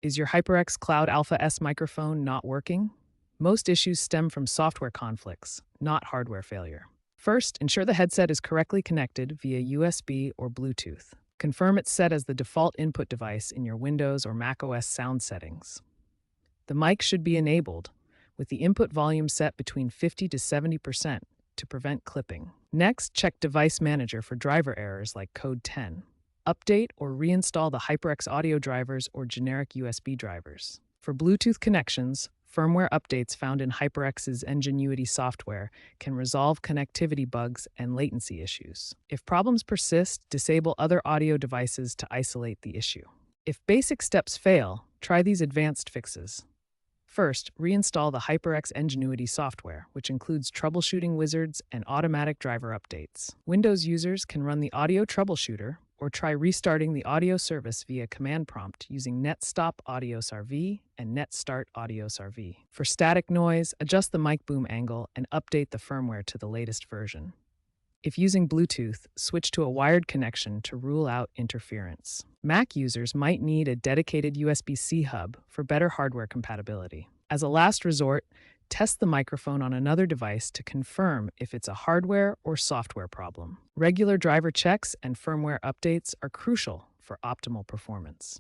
Is your HyperX Cloud Alpha S microphone not working? Most issues stem from software conflicts, not hardware failure. First, ensure the headset is correctly connected via USB or Bluetooth. Confirm it's set as the default input device in your Windows or macOS sound settings. The mic should be enabled, with the input volume set between 50 to 70% to prevent clipping. Next, check Device Manager for driver errors like code 10. Update or reinstall the HyperX audio drivers or generic USB drivers. For Bluetooth connections, firmware updates found in HyperX's Ingenuity software can resolve connectivity bugs and latency issues. If problems persist, disable other audio devices to isolate the issue. If basic steps fail, try these advanced fixes. First, reinstall the HyperX Ingenuity software, which includes troubleshooting wizards and automatic driver updates. Windows users can run the Audio Troubleshooter or try restarting the audio service via command prompt using netstop audio sarv and netstart audio sarv. For static noise, adjust the mic boom angle and update the firmware to the latest version. If using Bluetooth, switch to a wired connection to rule out interference. Mac users might need a dedicated USB-C hub for better hardware compatibility. As a last resort, test the microphone on another device to confirm if it's a hardware or software problem. Regular driver checks and firmware updates are crucial for optimal performance.